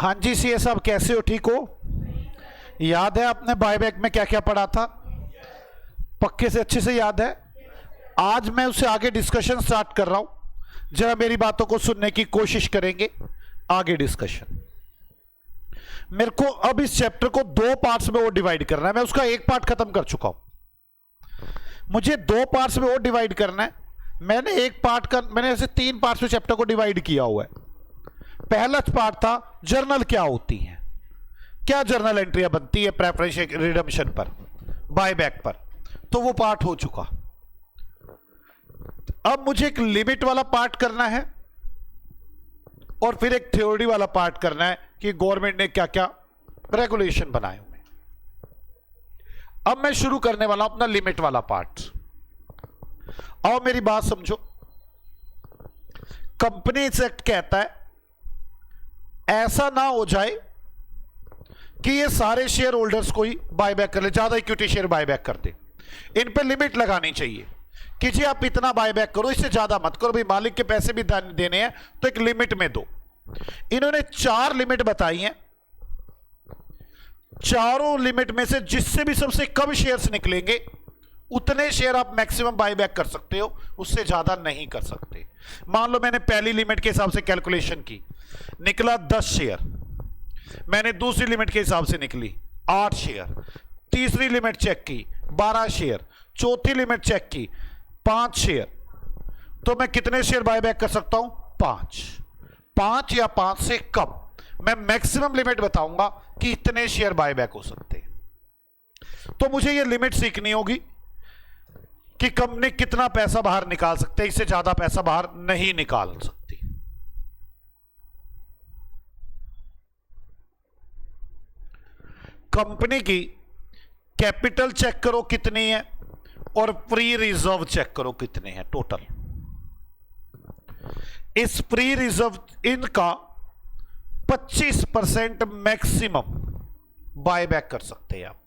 हाँ जी सीए साहब, कैसे हो? ठीक हो? याद है आपने बायबैक में क्या क्या पढ़ा था? पक्के से अच्छे से याद है? आज मैं उससे आगे डिस्कशन स्टार्ट कर रहा हूं, जरा मेरी बातों को सुनने की कोशिश करेंगे। आगे डिस्कशन मेरे को अब इस चैप्टर को दो पार्ट्स में और डिवाइड करना है। मैं उसका एक पार्ट खत्म कर चुका हूं, मुझे दो पार्ट्स में और डिवाइड करना है। मैंने ऐसे तीन पार्ट्स में चैप्टर को डिवाइड किया हुआ है। पहला पार्ट था जर्नल क्या होती है, क्या जर्नल एंट्रियां बनती है प्रेफरेंस रिडम्पशन पर, बायबैक पर, तो वो पार्ट हो चुका। अब मुझे एक लिमिट वाला पार्ट करना है और फिर एक थ्योरी वाला पार्ट करना है कि गवर्नमेंट ने क्या क्या रेगुलेशन बनाए हुए। अब मैं शुरू करने वाला हूं अपना लिमिट वाला पार्ट। आओ मेरी बात समझो। कंपनीज एक्ट कहता है ऐसा ना हो जाए कि ये सारे शेयर होल्डर्स को ही बायबैक कर ले, ज्यादा इक्विटी शेयर बायबैक कर दे। इन पे लिमिट लगानी चाहिए कि जी आप इतना बायबैक करो, इससे ज्यादा मत करो। भाई मालिक के पैसे भी देने हैं तो एक लिमिट में दो। इन्होंने 4 लिमिट बताई हैं। चारों लिमिट में से जिससे भी सबसे कम शेयर्स निकलेंगे उतने शेयर आप मैक्सिमम बायबैक कर सकते हो, उससे ज्यादा नहीं कर सकते। मान लो मैंने पहली लिमिट के हिसाब से कैलकुलेशन की, निकला 10 शेयर। मैंने दूसरी लिमिट के हिसाब से निकली 8 शेयर, तीसरी लिमिट चेक की 12 शेयर, चौथी लिमिट चेक की 5 शेयर। तो मैं कितने शेयर बायबैक कर सकता हूं? 5 या 5 से कम। मैं मैक्सिमम लिमिट बताऊंगा कि इतने शेयर बायबैक हो सकते हैं। तो मुझे यह लिमिट सीखनी होगी कि कंपनी कितना पैसा बाहर निकाल सकते हैं, इससे ज्यादा पैसा बाहर नहीं निकाल सकती। कंपनी की कैपिटल चेक करो कितनी है और फ्री रिजर्व चेक करो कितने हैं टोटल। इस फ्री रिजर्व इनका 25% मैक्सिमम बायबैक कर सकते हैं आप।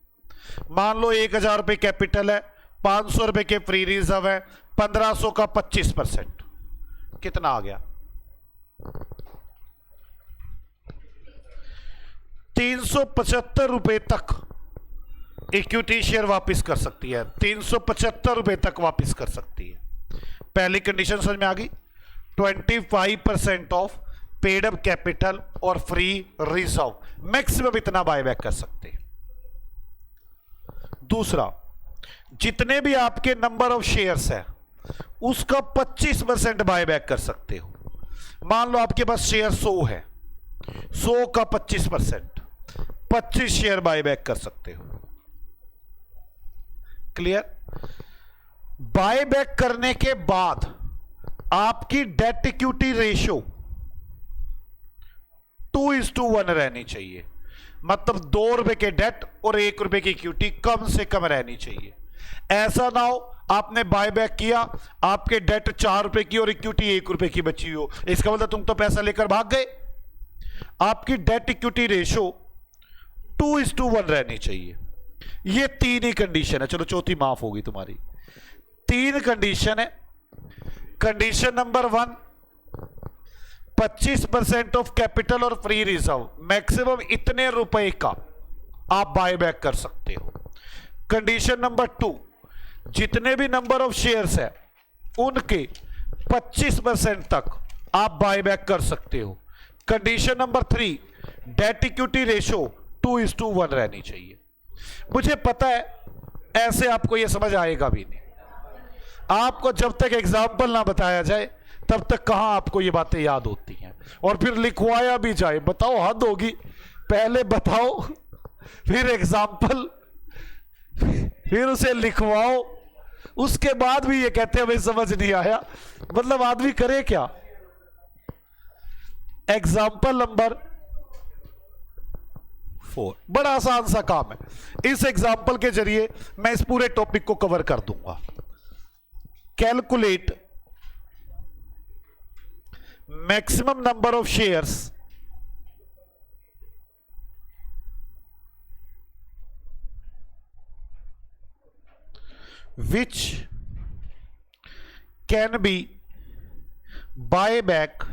मान लो 1000 रुपए कैपिटल है, 500 रुपए के फ्री रिजर्व है, 1500 का 25% कितना आ गया? 375 रुपए तक इक्विटी शेयर वापस कर सकती है। 375 रुपए तक वापस कर सकती है। पहली कंडीशन समझ में आ गई? 25% ऑफ पेड अप कैपिटल और फ्री रिजर्व, मैक्सिमम इतना बायबैक कर सकते हैं। दूसरा, जितने भी आपके नंबर ऑफ शेयर्स है उसका 25% बायबैक कर सकते हो। मान लो आपके पास शेयर 100 है, 100 का 25%, 25 शेयर बायबैक कर सकते हो। क्लियर? बायबैक करने के बाद आपकी डेट इक्विटी रेशियो 2:1 रहनी चाहिए। मतलब 2 रुपए के डेट और 1 रुपए की इक्विटी कम से कम रहनी चाहिए। ऐसा ना हो आपने बायबैक किया, आपके डेट 4 रुपए की और इक्विटी 1 रुपए की बची हो, इसका मतलब तुम तो पैसा लेकर भाग गए। आपकी डेट इक्विटी रेशियो 2:1 रहनी चाहिए। ये 3 ही कंडीशन है। चलो चौथी माफ होगी तुम्हारी। 3 कंडीशन है। कंडीशन नंबर 1, 25% ऑफ कैपिटल और फ्री रिजर्व, मैक्सिमम इतने रुपए का आप बायबैक कर सकते हो। कंडीशन नंबर 2, जितने भी नंबर ऑफ शेयर्स है उनके 25% तक आप बायबैक कर सकते हो। Condition number 3, date equity ratio 2:1 रहनी चाहिए। मुझे पता है ऐसे आपको यह समझ आएगा भी नहीं। आपको जब तक एग्जाम्पल ना बताया जाए तब तक कहां आपको ये बातें याद होती हैं। और फिर लिखवाया भी जाए, बताओ हद होगी। पहले बताओ, फिर एग्जाम्पल, फिर उसे लिखवाओ, उसके बाद भी ये कहते हैं भाई समझ नहीं आया। मतलब आदमी करे क्या? एग्जाम्पल नंबर 4 बड़ा आसान सा काम है। इस एग्जाम्पल के जरिए मैं इस पूरे टॉपिक को कवर कर दूंगा। Calculate maximum number of shares which can be buyback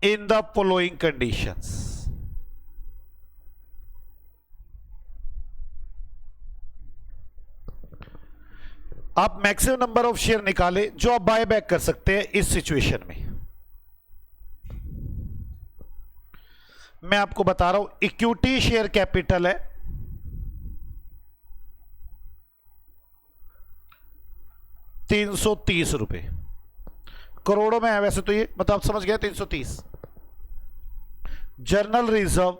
in the following conditions. आप मैक्सिमम नंबर ऑफ शेयर निकाले जो आप बाय बैक कर सकते हैं इस सिचुएशन में। मैं आपको बता रहा हूं, इक्विटी शेयर कैपिटल है 330 रुपए, करोड़ों में है वैसे तो ये, मतलब आप समझ गए 330। Journal reserve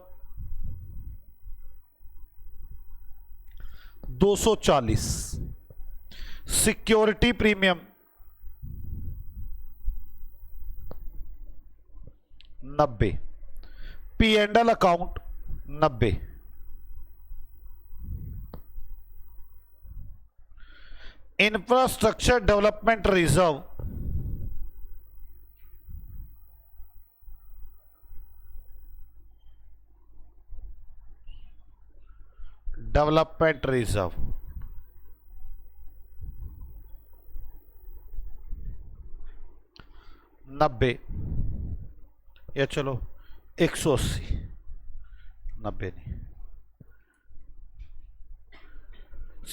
240, security premium 90, P and L account 90, infrastructure development reserve 90, या चलो 180, 90 नहीं,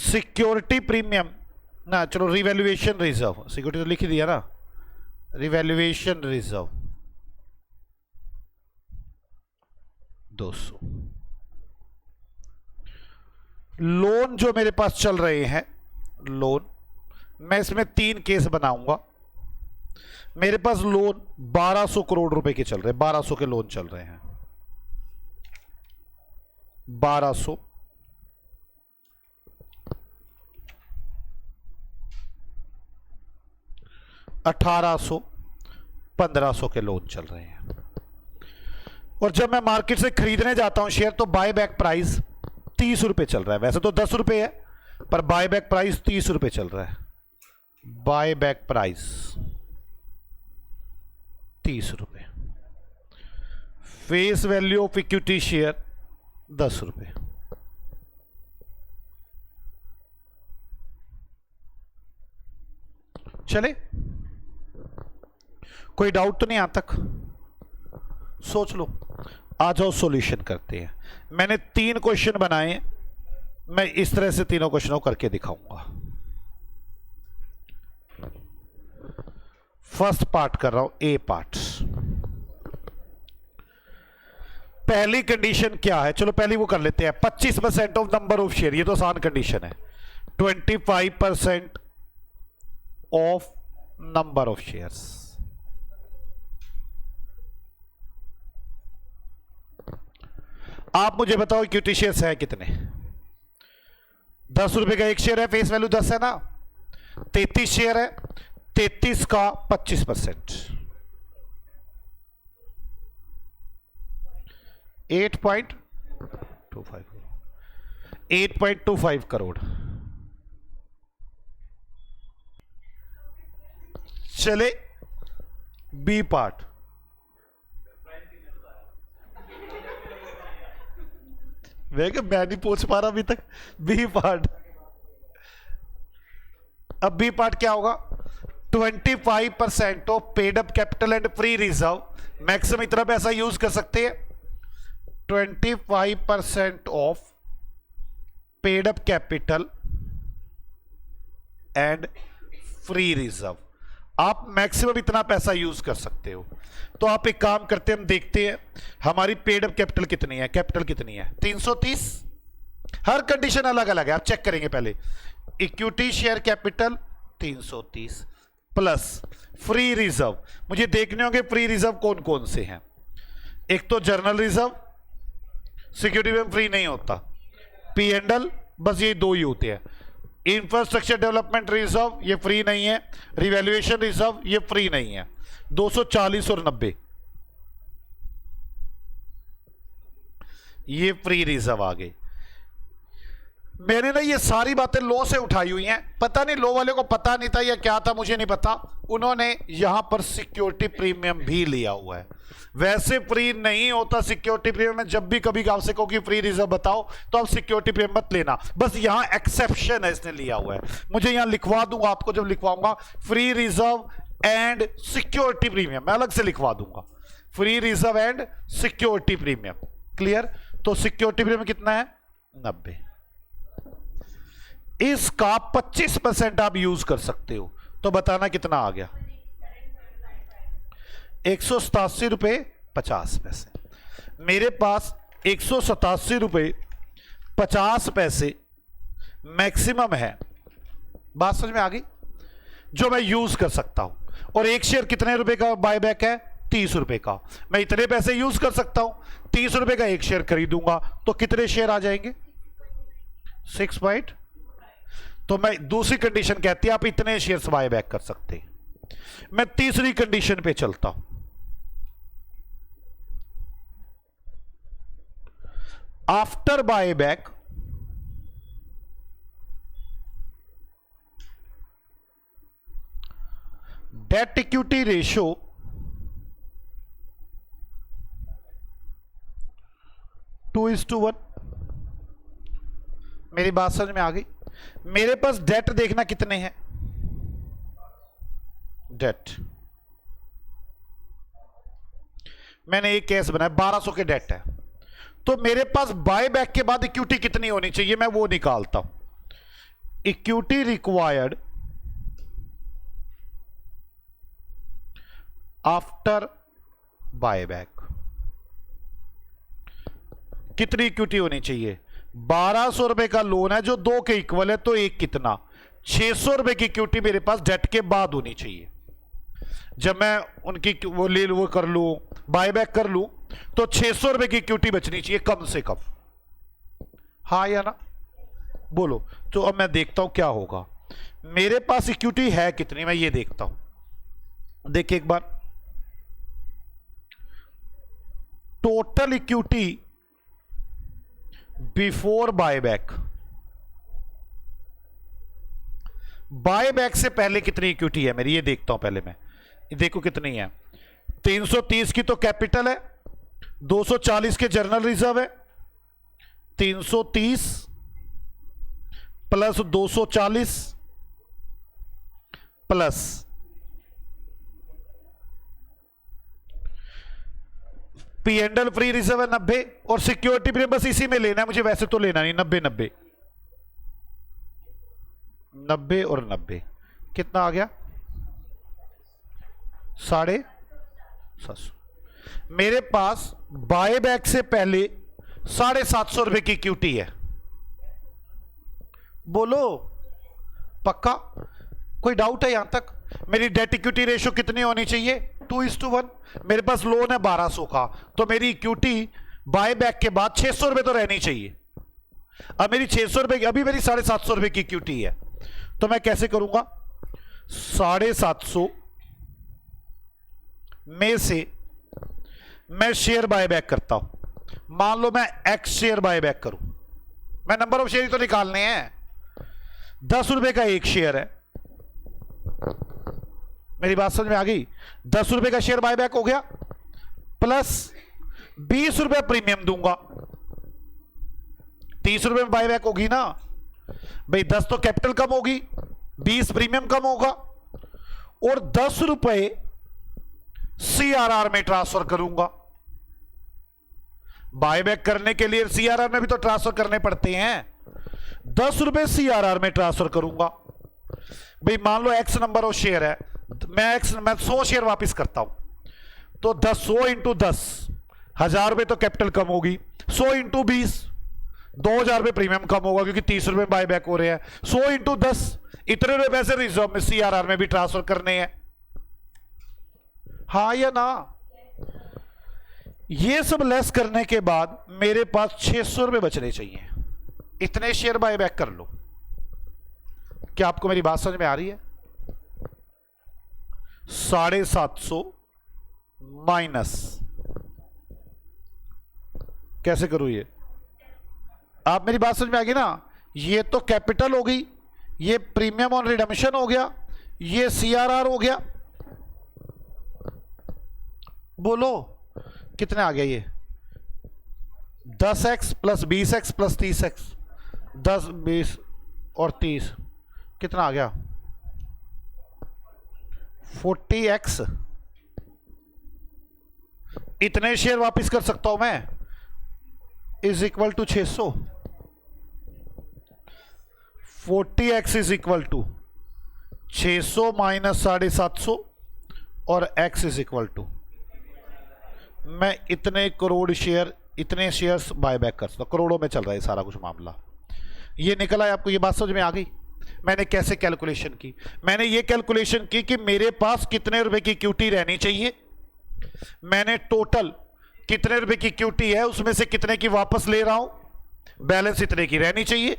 सिक्योरिटी प्रीमियम ना, चलो रिवैल्यूएशन रिजर्व, सिक्योरिटी तो लिख ही दिया ना, रिवैल्यूएशन रिजर्व 200। लोन जो मेरे पास चल रहे हैं, लोन मैं इसमें 3 केस बनाऊंगा। मेरे पास लोन 1200 करोड़ रुपए के चल रहे हैं, 1200 के लोन चल रहे हैं, 1200, 1800, 1500 के लोन चल रहे हैं। और जब मैं मार्केट से खरीदने जाता हूं शेयर तो बाय बैक प्राइस 30 रुपए चल रहा है, वैसे तो 10 रुपए है पर बाय बैक प्राइस 30 रुपए चल रहा है। बाय बैक प्राइस 30 रुपए, face value of equity share 10 रुपए। चले, कोई डाउट तो नहीं आज तक? सोच लो, आ जाओ सॉल्यूशन करते हैं। मैंने 3 क्वेश्चन बनाए, मैं इस तरह से तीनों क्वेश्चनों करके दिखाऊंगा। फर्स्ट पार्ट कर रहा हूं, ए पार्ट। पहली कंडीशन क्या है, चलो पहली वो कर लेते हैं। 25% ऑफ नंबर ऑफ शेयर, ये तो आसान कंडीशन है। 25% ऑफ नंबर ऑफ शेयर्स, आप मुझे बताओ इक्विटी शेयर्स है कितने? 10 रुपए का एक शेयर है, फेस वैल्यू 10 है ना, 33 शेयर है, 33 का 25%, 8.25 करोड़। चले बी पार्ट, मैं नहीं पूछ पा रहा अभी तक। बी पार्ट, अब बी पार्ट क्या होगा? 25% of paid up capital and free reserve, maximum इतना पैसा यूज कर सकते हैं। 25% of paid up capital and free reserve, आप मैक्सिमम इतना पैसा यूज कर सकते हो। तो आप एक काम करते हैं, हम देखते हैं हमारी पेड अप कैपिटल कितनी है। कैपिटल कितनी है? 330। हर कंडीशन अलग अलग है, आप चेक करेंगे पहले। Equity share capital 330 plus free reserve, मुझे देखने होंगे फ्री रिजर्व कौन कौन से हैं। एक तो जर्नल रिजर्व, सिक्योरिटी में फ्री नहीं होता, पी एंड एल, बस ये 2 ही होते हैं। इंफ्रास्ट्रक्चर डेवलपमेंट रिजर्व ये फ्री नहीं है, रिवैल्यूएशन रिजर्व ये फ्री नहीं है। 240 और 90 ये फ्री रिजर्व आ गए। मैंने ना ये सारी बातें लो से उठाई हुई हैं, पता नहीं लो वाले को पता नहीं था या क्या था, मुझे नहीं पता। उन्होंने यहां पर सिक्योरिटी प्रीमियम भी लिया हुआ है। वैसे फ्री नहीं होता सिक्योरिटी प्रीमियम में, जब भी कभी आपसे कहो कि फ्री रिजर्व बताओ तो आप सिक्योरिटी प्रीमियम मत लेना, बस यहां एक्सेप्शन है, इसने लिया हुआ है। मुझे यहां लिखवा दूंगा आपको, जब लिखवाऊंगा free reserve and security premium, मैं अलग से लिखवा दूंगा, free reserve and security premium. Clear? तो सिक्योरिटी प्रीमियम कितना है? 90। इसका 25% आप यूज कर सकते हो, तो बताना कितना आ गया? 187 रुपये 50 पैसे। मेरे पास 187 रुपये 50 पैसे मैक्सिमम है, बात समझ में आ गई, जो मैं यूज कर सकता हूं। और एक शेयर कितने रुपए का बायबैक है? 30 रुपए का। मैं इतने पैसे यूज कर सकता हूं, 30 रुपए का एक शेयर खरीदूंगा, तो कितने शेयर आ जाएंगे? 6 तो मैं दूसरी कंडीशन कहती है आप इतने शेयर्स बायबैक कर सकते हैं। मैं तीसरी कंडीशन पे चलता हूं। After buyback debt equity ratio two is to 1। मेरी बात समझ में आ गई? मेरे पास डेट देखना कितने हैं? डेट मैंने एक केस बनाया 1200 के डेट है, तो मेरे पास बायबैक के बाद इक्विटी कितनी होनी चाहिए, मैं वो निकालता हूं। इक्विटी रिक्वायर्ड आफ्टर बायबैक कितनी इक्विटी होनी चाहिए? 1200 रुपए का लोन है जो 2 के इक्वल है, तो एक कितना? 600 रुपए की इक्विटी मेरे पास डेट के बाद होनी चाहिए। जब मैं उनकी वो कर लूं, बायबैक कर लूं, तो 600 रुपए की इक्विटी बचनी चाहिए कम से कम। हाँ या ना? बोलो। तो अब मैं देखता हूं क्या होगा। मेरे पास इक्विटी है कितनी, मैं ये देखता हूं। देखिए एक बार, total equity before buyback, buyback से पहले कितनी इक्विटी है मेरी, ये देखता हूं पहले मैं। देखो कितनी है। 330 की तो कैपिटल है, 240 के जर्नल रिजर्व है, 330 plus 240 plus P&L free reserve है 90, और सिक्योरिटी प्रीमियम बस इसी में लेना है मुझे, वैसे तो लेना नहीं। 90 और 90 कितना आ गया? 750। मेरे पास बायबैक से पहले 750 रुपए की इक्विटी है। बोलो पक्का? कोई डाउट है यहां तक? मेरी डेट इक्विटी रेशियो कितनी होनी चाहिए? 2:1। मेरे पास लोन है 1200 का, तो मेरी इक्विटी बायबैक के बाद 600 रुपए तो रहनी चाहिए। अब मेरी 600 रुपए की, अभी मेरी 750 रुपए की इक्विटी है, तो मैं कैसे करूंगा? 750 में से मैं शेयर बायबैक करता हूं। मान लो मैं एक्स शेयर बायबैक करूं, मैं नंबर ऑफ शेयर तो निकालने हैं। 10 रुपए का एक शेयर है, मेरी बात समझ में आ गई? 10 रुपए का शेयर बायबैक हो गया, प्लस 20 रुपए प्रीमियम दूंगा। 30 रुपए में बायबैक होगी ना भाई, 10 तो कैपिटल कम होगी, 20 प्रीमियम कम होगा, और 10 रुपए सीआरआर में ट्रांसफर करूंगा। बायबैक करने के लिए सीआरआर में भी तो ट्रांसफर करने पड़ते हैं। 10 रुपए सीआरआर में ट्रांसफर करूंगा। भाई मान लो एक्स नंबर ऑफ शेयर है, मैं 100 शेयर वापस करता हूं, तो 100 इंटू 10, 1000 रुपए तो कैपिटल कम होगी। 100 इंटू 20, 2000 रुपए प्रीमियम कम होगा क्योंकि 30 रुपए बायबैक हो रहे हैं। 100 इंटू 10, इतने रुपए पैसे रिजर्व में सीआरआर में भी ट्रांसफर करने हैं। हाँ या ना? ये सब लेस करने के बाद मेरे पास 600 रुपए बचने चाहिए। इतने शेयर बायबैक कर लो। क्या आपको मेरी बात समझ में आ रही है? 750 माइनस, कैसे करूं ये? आप मेरी बात समझ में आ गई ना? ये तो कैपिटल हो गई, ये प्रीमियम ऑन रिडम्पशन हो गया, ये सीआरआर हो गया। बोलो कितने आ गया ये? 10x plus 20x plus 30x, 10, 20 और 30 कितना आ गया? 40x इतने शेयर वापस कर सकता हूं मैं, is equal to 600। 40x is equal to 600 minus 750 और x इज इक्वल टू, मैं इतने करोड़ शेयर, इतने शेयर्स बायबैक कर सकता हूं। करोड़ों में चल रहा है सारा कुछ मामला। ये निकला है, आपको ये बात समझ में आ गई? मैंने कैसे कैलकुलेशन की? मैंने ये कैलकुलेशन की कि मेरे पास कितने रुपए की इक्विटी रहनी चाहिए, मैंने टोटल कितने रुपए की इक्विटी है उसमें से कितने की वापस ले रहा हूं, बैलेंस इतने की रहनी चाहिए।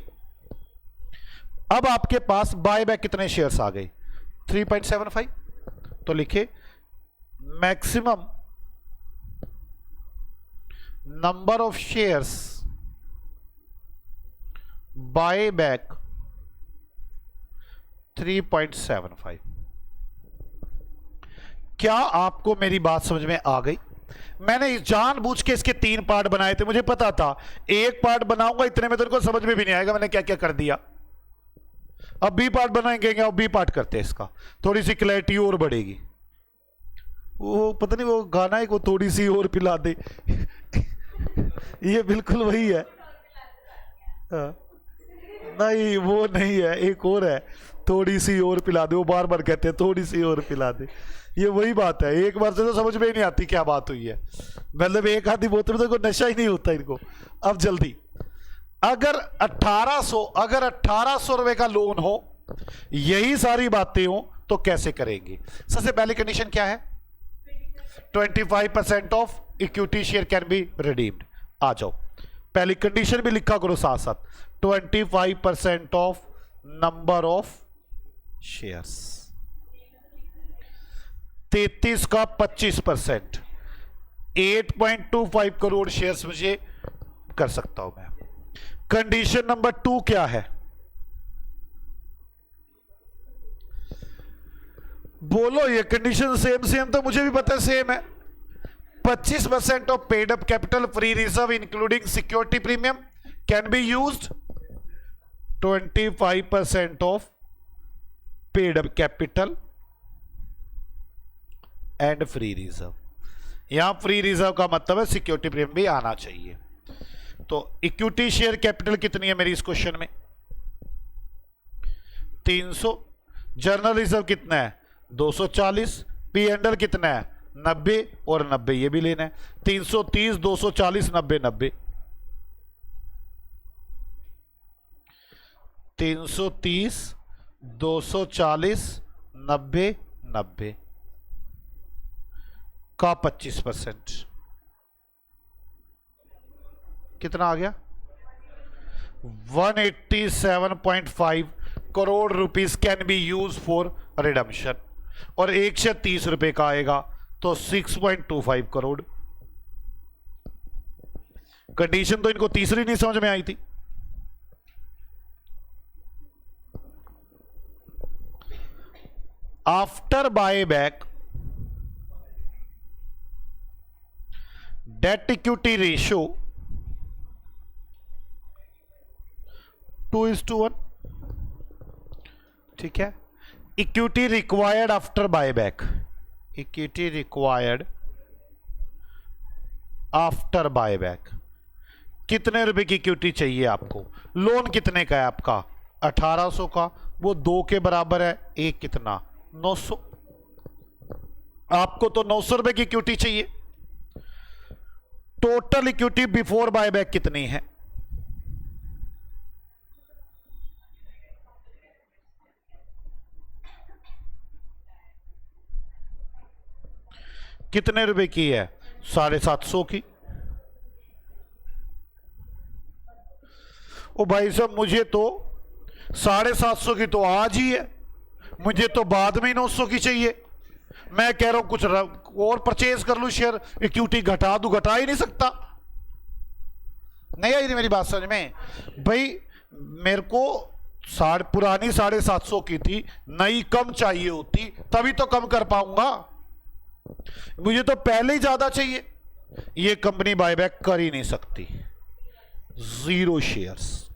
अब आपके पास बायबैक कितने शेयर्स आ गए? 3.75। तो लिखे maximum number of shares buyback 3.75। क्या आपको मेरी बात समझ में आ गई? मैंने जानबूझ के इसके 3 पार्ट बनाए थे, मुझे पता था एक पार्ट बनाऊंगा इतने में तो इनको समझ में भी नहीं आएगा मैंने क्या क्या कर दिया। अब बी पार्ट बनाएंगे, अब बी पार्ट करते हैं, इसका थोड़ी सी क्लैरिटी और बढ़ेगी। वो पता नहीं वो गाना है, वो थोड़ी सी और पिला दे ये बिल्कुल वही है। नहीं वो नहीं है, एक और है, थोड़ी सी और पिला दे, वो बार बार कहते हैं थोड़ी सी और पिला दे। ये वही बात है, एक बार से तो समझ में ही नहीं आती क्या बात हुई है। मतलब एक आधी बोतल में तो नशा ही नहीं होता इनको। अब जल्दी, अगर 1800 रुपए का लोन हो, यही सारी बातें हो, तो कैसे करेंगे? सबसे पहली कंडीशन क्या है? 25% of equity share can be redeemed. आ जाओ, पहली कंडीशन भी लिखा करो साथ साथ, 25% ऑफ नंबर ऑफ शेयर्स। 33 का 25%, 8.25 करोड़ शेयर्स मुझे कर सकता हूं मैं। कंडीशन नंबर 2 क्या है? बोलो, ये कंडीशन सेम तो मुझे भी पता है सेम है। 25% of paid up capital free reserve including security premium can be used. 25% of paid up capital and free reserve. यहां फ्री रिजर्व का मतलब है सिक्योरिटी प्रीमियम भी आना चाहिए। तो इक्विटी शेयर कैपिटल कितनी है मेरी इस क्वेश्चन में? 300। जर्नल रिजर्व कितना है? 240। पी एंडल कितना है? 90 और 90 ये भी लेना है। 330, 240, 90, 90। 330, 240, 90, 90 का 25% कितना आ गया? 187.5 crore rupees can be use for redemption, और 130 रुपए का आएगा तो 6.25 करोड़। कंडीशन तो इनको तीसरी नहीं समझ में आई थी। After buyback debt equity ratio 2:1। ठीक है। Equity required after buyback, equity required after buyback, कितने रुपए की इक्विटी चाहिए आपको? लोन कितने का है आपका? 1800 का, वो 2 के बराबर है। एक कितना? 900। आपको तो 900 रुपए की इक्विटी चाहिए। टोटल इक्विटी बिफोर बायबैक कितनी है? कितने रुपए की है? 750 की। ओ भाई साहब, मुझे तो 750 की तो आज ही है, मुझे तो बाद में 900 की चाहिए। मैं कह रहा हूं कुछ और परचेज कर लूं शेयर, इक्विटी घटा दूं, घटा ही नहीं सकता। नहीं आई थी मेरी बात समझ में? भाई मेरे को पुरानी 750 की थी, नई कम चाहिए होती तभी तो कम कर पाऊंगा। मुझे तो पहले ही ज्यादा चाहिए। ये कंपनी बायबैक कर ही नहीं सकती। 0 शेयर्स।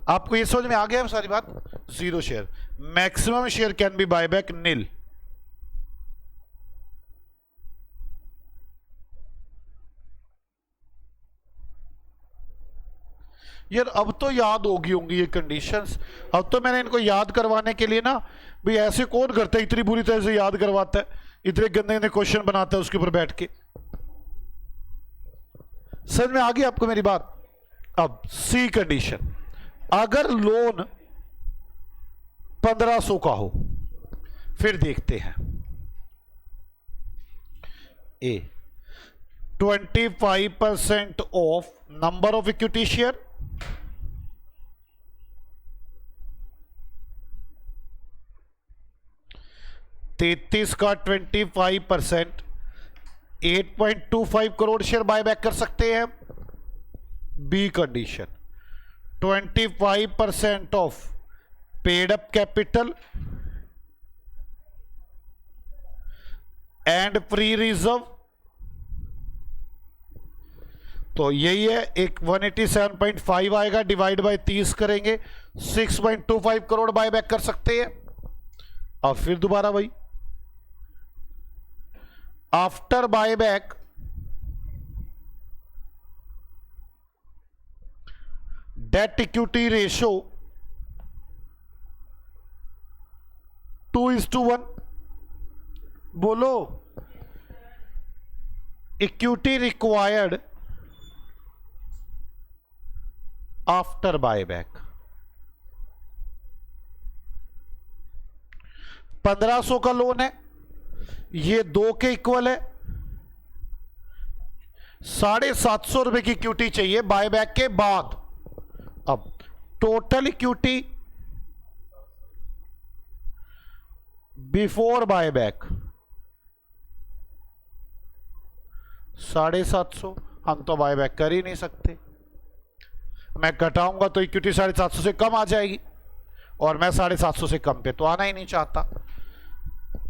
आपको ये समझ में आ गया सारी बात? 0 share. Maximum share can be buyback nil. यार अब तो याद होगी होंगी ये कंडीशंस। अब तो मैंने इनको याद करवाने के लिए ना, भाई ऐसे कौन करता है, इतनी बुरी तरह से याद करवाता है, इतने गंदे गंदे क्वेश्चन बनाता है उसके ऊपर बैठ के। समझ में आ गई आपको मेरी बात? अब सी कंडीशन, अगर लोन 1500 का हो, फिर देखते हैं। ए 25% of number of equity share, तैतीस का 25%, 8.25 करोड़ शेयर बायबैक कर सकते हैं। B condition, 25% of paid up capital and free reserve, तो यही है, एक 187.5 आएगा, डिवाइड बाय 30 करेंगे, 6.25 करोड़ बायबैक कर सकते हैं। और फिर दोबारा वही, after buyback debt equity ratio 2:1। बोलो, इक्विटी रिक्वायर्ड आफ्टर बायबैक 1500 का लोन है, ये 2 के इक्वल है, 750 रुपए की इक्विटी चाहिए बायबैक के बाद। अब टोटल इक्विटी बिफोर बायबैक 750, हम तो बायबैक कर ही नहीं सकते, मैं घटाऊंगा तो इक्विटी 750 से कम आ जाएगी, और मैं 750 से कम पे तो आना ही नहीं चाहता।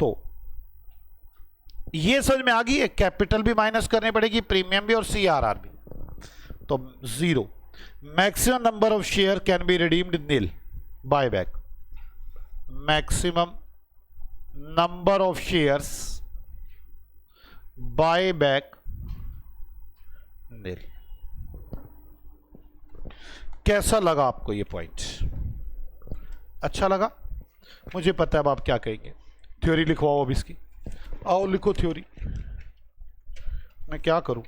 तो ये समझ में आ गई है, कैपिटल भी माइनस करनी पड़ेगी, प्रीमियम भी और सीआरआर भी। तो 0, maximum number of share can be redeemed nil buyback, maximum number of shares buyback nil. कैसा लगा आपको ये पॉइंट? अच्छा लगा? मुझे पता है अब आप क्या कहेंगे, थ्योरी लिखवाओ अब इसकी, आओ लिखो थ्योरी। मैं क्या करूं?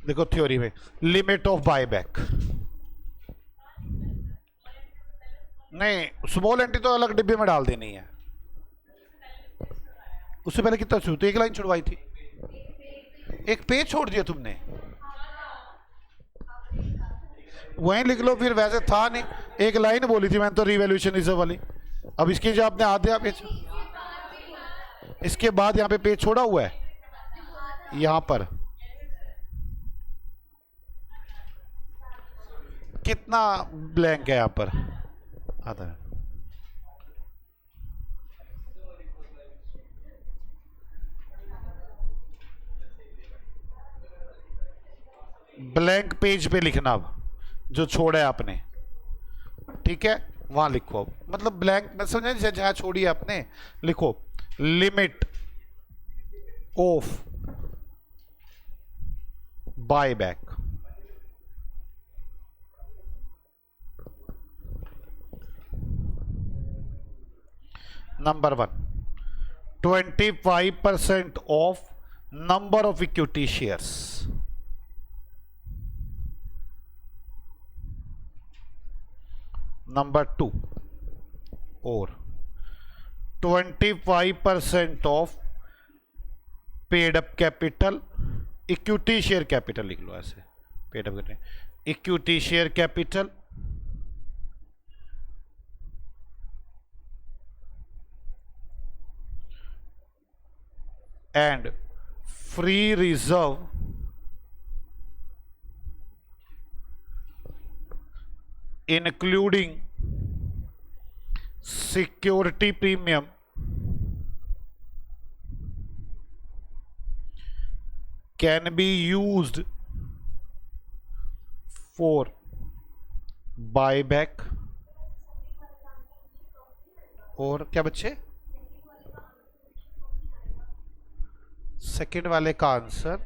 देखो थ्योरी में, लिमिट ऑफ बायबैक, नहीं स्मॉल एंट्री तो अलग डिब्बे में डाल देनी है। उससे पहले कितना छूट, एक लाइन छुड़वाई थी, एक पेज छोड़ दिया तुमने, वहीं लिख लो फिर, वैसे था नहीं, एक लाइन बोली थी मैंने तो रिवैल्यूएशन रिजर्व वाली। अब इसके जो आपने आधे पेज, इसके बाद यहां पे पेज छोड़ा हुआ है, यहां पर कितना ब्लैंक है, यहां पर आधा, ब्लैंक पेज पे लिखना अब, जो छोड़ा है आपने, ठीक है, वहां लिखो। मतलब ब्लैंक मैं समझा, जहां छोड़ी है आपने लिखो, limit of buyback, number 1, 25% of number of equity shares, number 2, और 25% of paid up capital, equity share capital लिख लो ऐसे, paid up equity share capital and free reserve including security premium can be used for buyback, और क्या बच्चे, second वाले का answer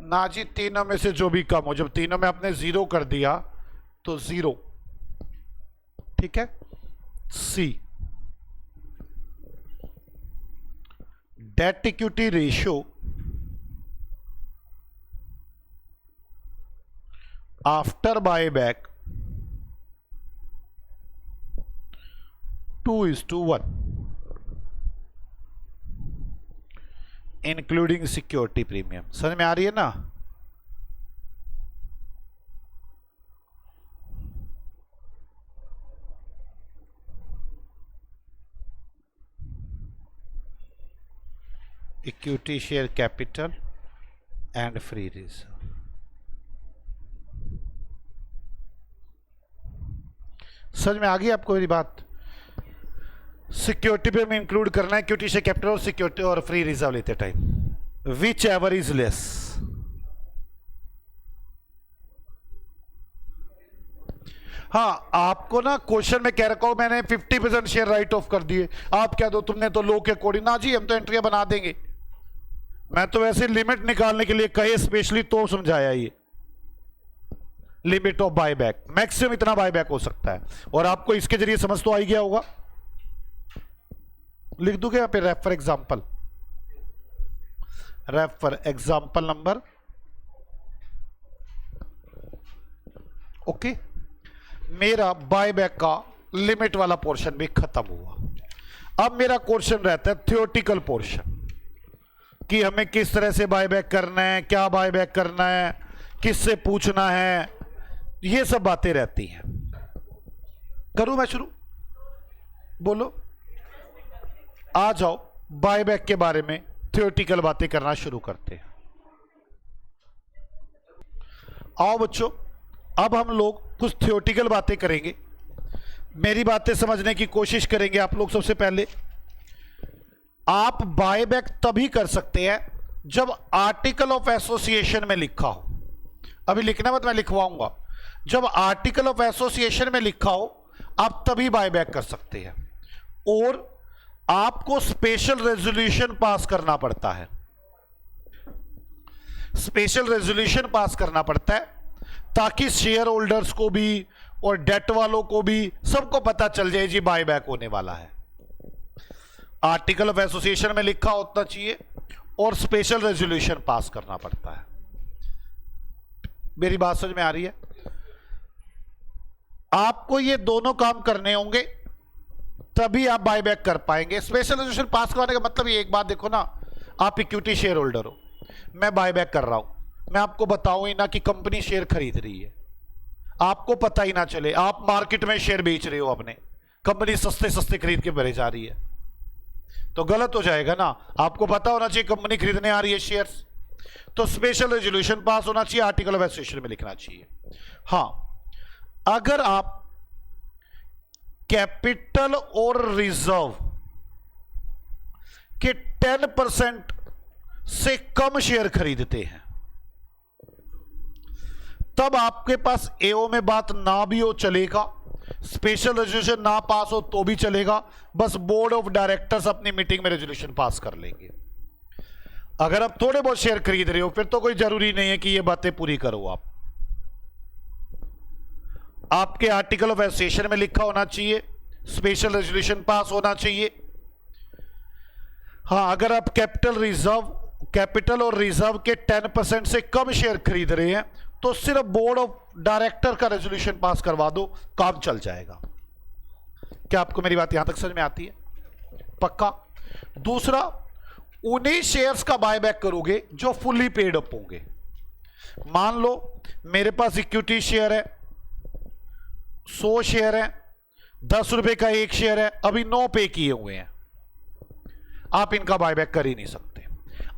ना जी, तीनों में से जो भी कम हो। जब तीनों में आपने 0 कर दिया तो 0, ठीक है। C, debt equity ratio after buyback 2:1 including security premium. समझ में आ रही है ना? Equity share capital and free reserve. समझ में आ गई आपको मेरी बात? सिक्योरिटी पे में इंक्लूड करना है इक्विटी शेयर कैपिटल और सिक्योरिटी और फ्री रिजर्व लेते time, which ever is less. हाँ, आपको ना क्वेश्चन में कह रखा हूं मैंने 50% शेयर राइट ऑफ कर दिए, आप क्या दो तुमने तो लो के अकॉर्डिंग। ना जी, हम तो एंट्रियां बना देंगे। मैं तो वैसे लिमिट निकालने के लिए कहे स्पेशली तो समझाया ये लिमिट ऑफ बायबैक, मैक्सिमम इतना बायबैक हो सकता है। और आपको इसके जरिए समझ तो आ ही गया होगा। लिख दूंगे यहां पे refer example, refer example number, okay. मेरा बायबैक का लिमिट वाला पोर्शन भी खत्म हुआ। अब मेरा क्वेश्चन रहता है थ्योरेटिकल पोर्शन, कि हमें किस तरह से बायबैक करना है, क्या बायबैक करना है, किससे पूछना है, ये सब बातें रहती हैं। करूं मैं शुरू? बोलो, आ जाओ बायबैक के बारे में थ्योरेटिकल बातें करना शुरू करते हैं। आओ बच्चों, अब हम लोग कुछ थ्योरेटिकल बातें करेंगे। मेरी बातें समझने की कोशिश करेंगे आप लोग। सबसे पहले, आप बायबैक तभी कर सकते हैं जब आर्टिकल ऑफ एसोसिएशन में लिखा हो। अभी लिखना मत, मैं लिखवाऊंगा। जब आर्टिकल ऑफ एसोसिएशन में लिखा हो आप तभी बायबैक कर सकते हैं, और आपको स्पेशल रेजोल्यूशन पास करना पड़ता है। स्पेशल रेजोल्यूशन पास करना पड़ता है ताकि शेयर होल्डर्स को भी और डेट वालों को भी सबको पता चल जाए जी बायबैक होने वाला है। आर्टिकल ऑफ एसोसिएशन में लिखा होता चाहिए और स्पेशल रेजोल्यूशन पास करना पड़ता है। मेरी बात समझ में आ रही है? आपको ये दोनों काम करने होंगे तभी आप बायबैक कर पाएंगे। स्पेशल रेजोल्यूशन पास करवाने का मतलब ये, एक बात देखो ना, आप इक्विटी शेयर होल्डर हो, मैं बायबैक कर रहा हूं, मैं आपको बताऊं ही ना कि कंपनी शेयर खरीद रही है, आपको पता ही ना चले, आप मार्केट में शेयर बेच रहे हो अपने, कंपनी सस्ते सस्ते खरीद के भरे जा रही है, तो गलत हो जाएगा ना। आपको पता होना चाहिए कंपनी खरीदने आ रही है शेयर्स, तो स्पेशल रेजोल्यूशन पास होना चाहिए, आर्टिकल ऑफ एसोसिएशन में लिखना चाहिए। हाँ, अगर आप कैपिटल और रिजर्व के 10% से कम शेयर खरीदते हैं, तब आपके पास एओ में बात ना भी हो चलेगा, स्पेशल रेजोल्यूशन ना पास हो तो भी चलेगा, बस बोर्ड ऑफ डायरेक्टर्स अपनी मीटिंग में रेजोल्यूशन पास कर लेंगे। अगर आप थोड़े बहुत शेयर खरीद रहे हो फिर तो कोई जरूरी नहीं है कि ये बातें पूरी करो। आपके आर्टिकल ऑफ एसोसिएशन में लिखा होना चाहिए, स्पेशल रेजोल्यूशन पास होना चाहिए। हाँ, अगर आप कैपिटल और रिजर्व के 10% से कम शेयर खरीद रहे हैं तो सिर्फ बोर्ड ऑफ डायरेक्टर का रेजोल्यूशन पास करवा दो, काम चल जाएगा। क्या आपको मेरी बात यहां तक समझ में आती है? पक्का? दूसरा, उन्हीं शेयर्स का बायबैक करोगे जो फुल्ली पेड अप होंगे। मान लो मेरे पास इक्विटी शेयर है, 100 शेयर है, 10 रुपए का एक शेयर है, अभी 9 पे किए हुए हैं, आप इनका बायबैक कर ही नहीं सकते।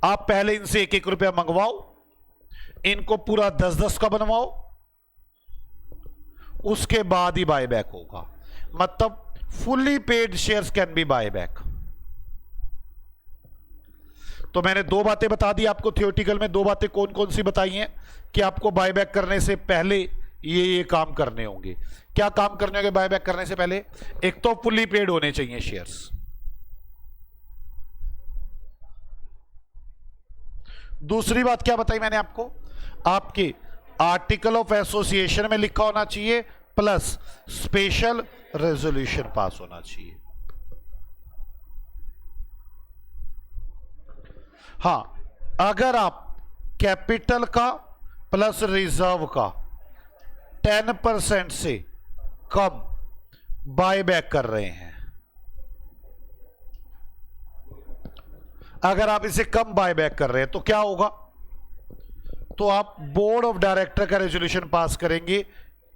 आप पहले इनसे 1-1 रुपया मंगवाओ, इनको पूरा 10-10 का बनवाओ, उसके बाद ही बायबैक होगा। मतलब fully paid shares can be buy back. तो मैंने दो बातें बता दी आपको थियोरेटिकल में। दो बातें कौन कौन सी बताई हैं कि आपको बायबैक करने से पहले ये काम करने होंगे। क्या काम करने होंगे बायबैक करने से पहले? एक तो फुल्ली पेड होने चाहिए शेयर्स। दूसरी बात क्या बताई मैंने आपको? आपके आर्टिकल ऑफ एसोसिएशन में लिखा होना चाहिए प्लस स्पेशल रेजोल्यूशन पास होना चाहिए। हां, अगर आप कैपिटल का प्लस रिजर्व का 10% से कम बायबैक कर रहे हैं, अगर आप इसे कम बायबैक कर रहे हैं तो क्या होगा? तो आप बोर्ड ऑफ डायरेक्टर का रेजोल्यूशन पास करेंगे।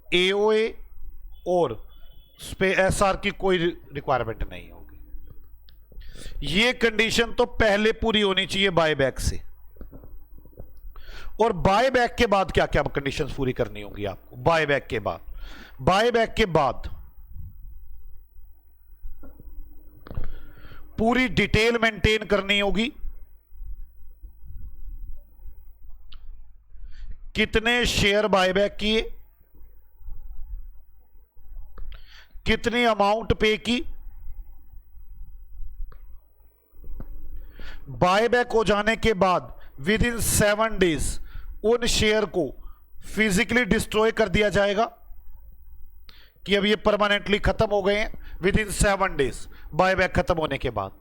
एओए और एसआर की कोई रिक्वायरमेंट नहीं होगी। यह कंडीशन तो पहले पूरी होनी चाहिए बायबैक से। और बायबैक के बाद क्या क्या कंडीशंस पूरी करनी होगी आपको? बायबैक के बाद, बायबैक के बाद पूरी डिटेल मेंटेन करनी होगी। कितने शेयर बायबैक किए, कितनी अमाउंट पे की, बायबैक हो जाने के बाद विद इन 7 डेज उन शेयर को फिजिकली डिस्ट्रॉय कर दिया जाएगा कि अब ये परमानेंटली खत्म हो गए हैं। विद इन 7 डेज बायबैक खत्म होने के बाद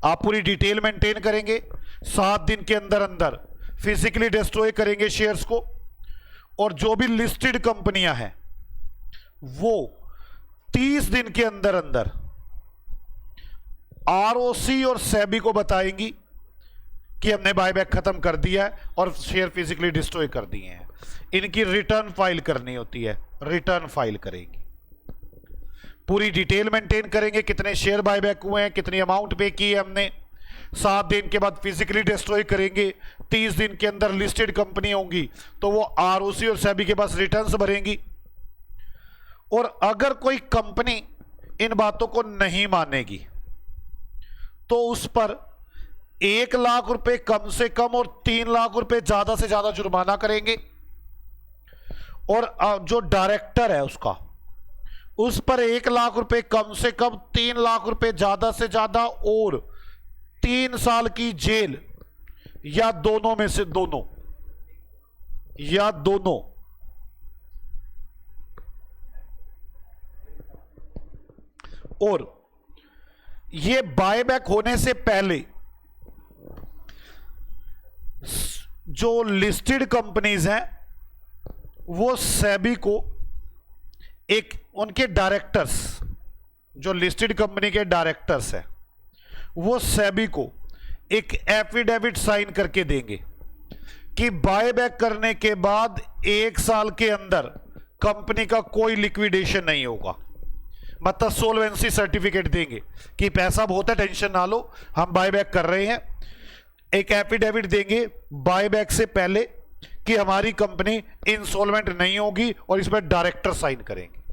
आप पूरी डिटेल मेंटेन करेंगे। 7 दिन के अंदर अंदर फिजिकली डिस्ट्रॉय करेंगे शेयर्स को। और जो भी लिस्टेड कंपनियां हैं वो 30 दिन के अंदर अंदर आरओसी और सेबी को बताएंगी कि हमने बायबैक खत्म कर दिया है और शेयर फिजिकली डिस्ट्रॉय कर दिए हैं। इनकी रिटर्न फाइल करनी होती है, रिटर्न फाइल करेंगी। पूरी डिटेल मेंटेन करेंगे, कितने शेयर बायबैक हुए हैं, कितनी अमाउंट पे की है हमने। 7 दिन के बाद फिजिकली डिस्ट्रॉय करेंगे। 30 दिन के अंदर लिस्टेड कंपनी होंगी तो वो आरओसी और सेबी के पास रिटर्न्स भरेंगी। और अगर कोई कंपनी इन बातों को नहीं मानेगी तो उस पर 1 लाख रुपए कम से कम और 3 लाख रुपए ज्यादा से ज्यादा जुर्माना करेंगे। और जो डायरेक्टर है उसका, उस पर 1 लाख रुपए कम से कम, 3 लाख रुपए ज्यादा से ज्यादा और 3 साल की जेल या दोनों में से दोनों, या दोनों। और ये बायबैक होने से पहले जो लिस्टेड कंपनीज हैं वो सेबी को एक, उनके डायरेक्टर्स, जो लिस्टेड कंपनी के डायरेक्टर्स हैं वो सेबी को एक एफिडेविट साइन करके देंगे कि बायबैक करने के बाद 1 साल के अंदर कंपनी का कोई लिक्विडेशन नहीं होगा। मतलब सोल्वेंसी सर्टिफिकेट देंगे कि पैसा बहुत है, टेंशन ना लो, हम बायबैक कर रहे हैं। एक एफिडेविट देंगे बायबैक से पहले कि हमारी कंपनी इंसॉल्वेंट नहीं होगी और इस पर डायरेक्टर साइन करेंगे।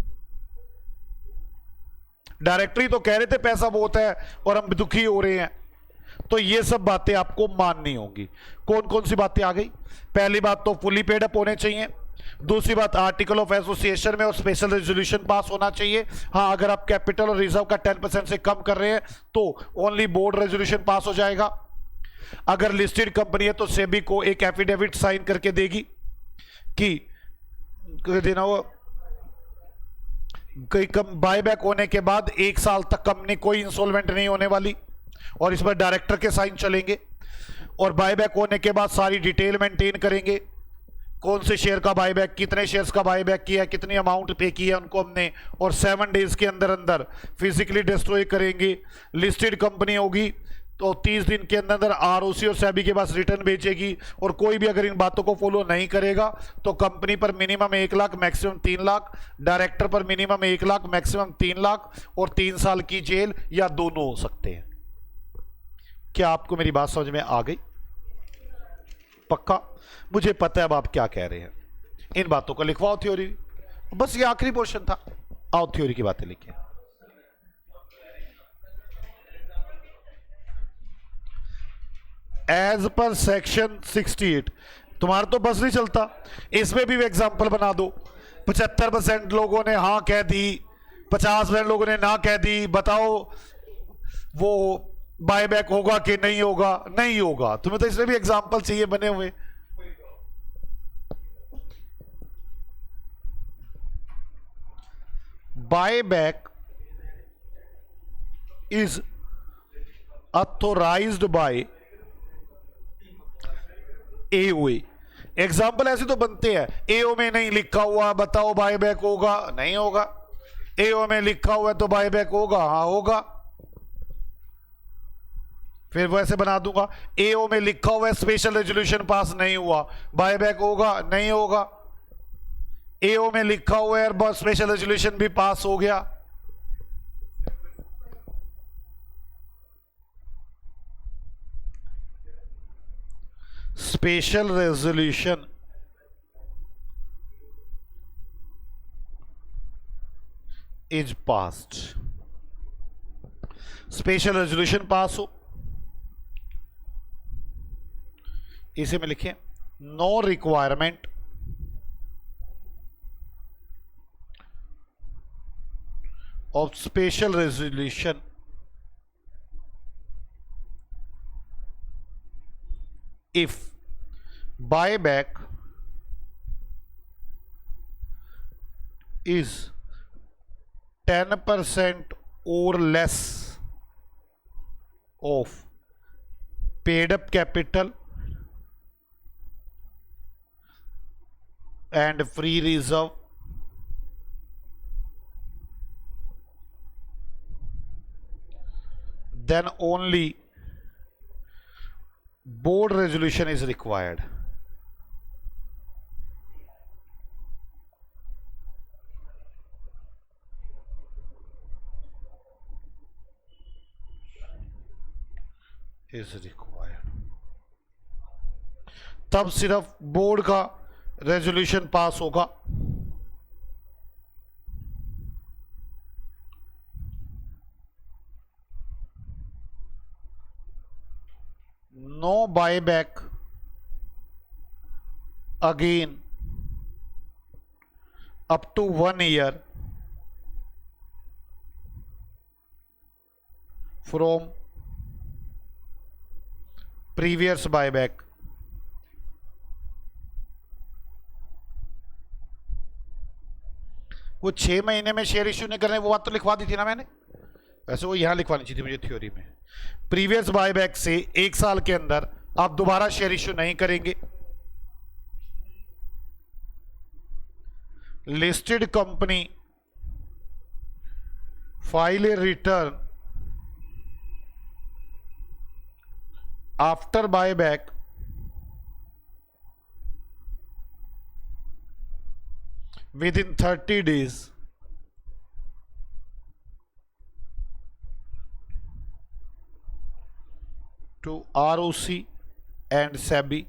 डायरेक्टर ही तो कह रहे थे पैसा बहुत है और हम दुखी हो रहे हैं। तो ये सब बातें आपको माननी होंगी। कौन कौन सी बातें आ गई? पहली बात तो फुली पेड अप होने चाहिए। दूसरी बात, आर्टिकल ऑफ एसोसिएशन में और स्पेशल रेजोल्यूशन पास होना चाहिए। हाँ, अगर आप कैपिटल और रिजर्व का 10% से कम कर रहे हैं तो ओनली बोर्ड रेजोल्यूशन पास हो जाएगा। अगर लिस्टेड कंपनी है तो सेबी को एक एफिडेविट साइन करके देगी कि देना हो बायबैक होने के बाद 1 साल तक कंपनी कोई इंसॉल्वेंट नहीं होने वाली और इस पर डायरेक्टर के साइन चलेंगे। और बायबैक होने के बाद सारी डिटेल मेंटेन करेंगे, कौन से शेयर का बायबैक, कितने शेयर्स का बायबैक किया, कितनी अमाउंट पे की है उनको हमने, और 7 डेज के अंदर अंदर फिजिकली डिस्ट्रॉय करेंगे। लिस्टेड कंपनी होगी तो 30 दिन के अंदर आरओसी और सेबी के पास रिटर्न भेजेगी। और कोई भी अगर इन बातों को फॉलो नहीं करेगा तो कंपनी पर minimum 1 lakh maximum 3 lakh, director पर मिनिमम 1 लाख मैक्सिमम 3 लाख और 3 साल की जेल या दोनों हो सकते हैं। क्या आपको मेरी बात समझ में आ गई? पक्का? मुझे पता है अब आप क्या कह रहे हैं। इन बातों को लिखवाओ थ्योरी। बस ये आखिरी पोर्शन था, आओ थ्योरी की बातें लिखिए। As per section 68। तुम्हारा तो बस नहीं चलता, इसमें भी एग्जाम्पल बना दो। 75% लोगों ने हाँ कह दी, 50% लोगों ने ना कह दी। बताओ वो बायबैक होगा कि नहीं होगा? नहीं होगा। तुम्हें तो इसमें भी एग्जाम्पल चाहिए बने हुए। Buyback is authorised by AOA. Example ऐसे तो बनते हैं, एओ में नहीं लिखा हुआ, बताओ बायबैक होगा? नहीं होगा। एओ में लिखा हुआ है तो बायबैक होगा? हाँ होगा। फिर वैसे बना दूंगा, एओ में लिखा हुआ है स्पेशल रेजोल्यूशन पास नहीं हुआ, बायबैक होगा? नहीं होगा। एओ में लिखा हुआ है स्पेशल रेजोल्यूशन भी पास हो गया। Special resolution is passed. Special resolution pass हो, इसे में लिखें no requirement of special resolution if buyback is 10% or less of paid up capital and free reserve, then only board resolution is required. Is required। तब सिर्फ board का resolution pass होगा। No buyback again up to 1 year from previous buyback। वो 6 महीने में share issue नहीं करने, वो बात तो लिखवा दी थी ना मैंने। वैसे वो यहां लिखवानी चाहिए थी मुझे थ्योरी में। प्रीवियस बायबैक से 1 साल के अंदर आप दोबारा शेयर इश्यू नहीं करेंगे। Listed company file a return after buyback within 30 days to ROC and SEBI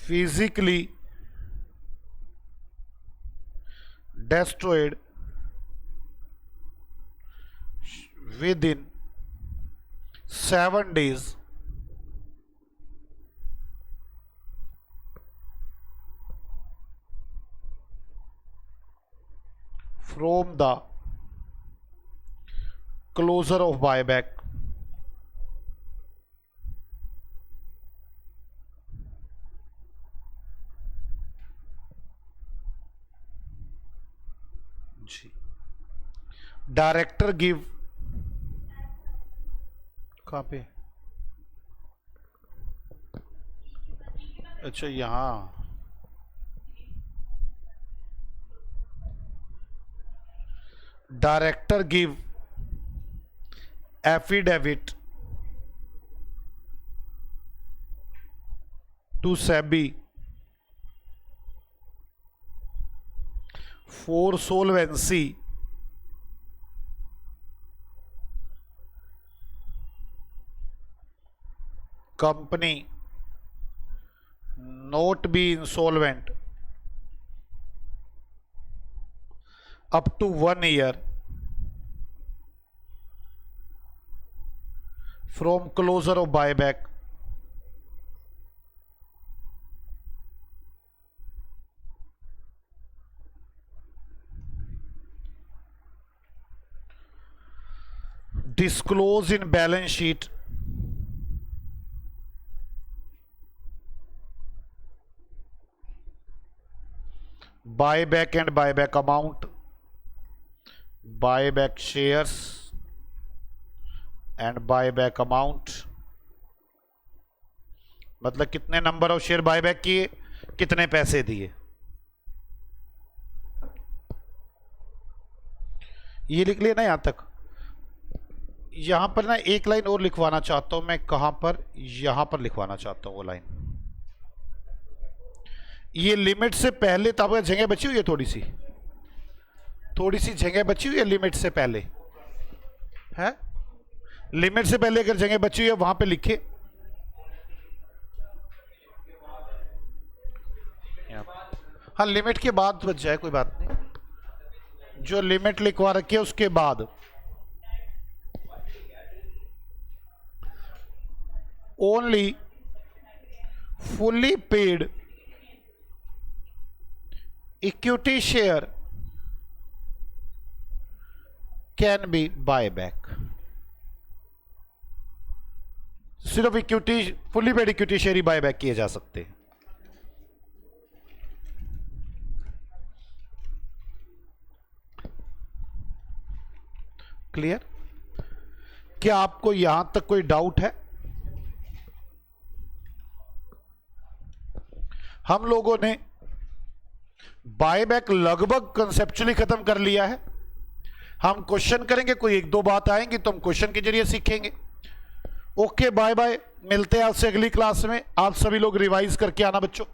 physically destroyed within 7 days from the closure of buyback। Director give, कहाँ पे? अच्छा यहां, director give affidavit to SEBI for solvency company not be insolvent up to 1 year from closure of buyback disclose in balance sheet buyback and buyback amount, buyback shares and buyback amount, मतलब कितने number of share buyback किए, कितने पैसे दिए, ये लिख लिया ना यहां तक। यहां पर ना एक लाइन और लिखवाना चाहता हूं मैं, कहां पर, यहां पर लिखवाना चाहता हूं वो लाइन। ये लिमिट से पहले तो आपको जगह बची हुई है, थोड़ी सी जगह बची हुई है लिमिट से पहले है। लिमिट से पहले अगर जगह बची हुई है वहां पे लिखे, हाँ लिमिट के बाद बच जाए कोई बात नहीं, जो लिमिट लिखवा रखी है उसके बाद only fully paid equity share can be buyback. सिर्फ equity, fully paid equity share ही बायबैक किए जा सकते हैं। क्लियर? क्या आपको यहां तक कोई डाउट है? हम लोगों ने बायबैक लगभग कंसेप्चुअली खत्म कर लिया है। हम क्वेश्चन करेंगे, कोई एक दो बात आएंगी तो हम क्वेश्चन के जरिए सीखेंगे। ओके, बाय बाय, मिलते हैं आपसे अगली क्लास में। आप सभी लोग रिवाइज करके आना बच्चों।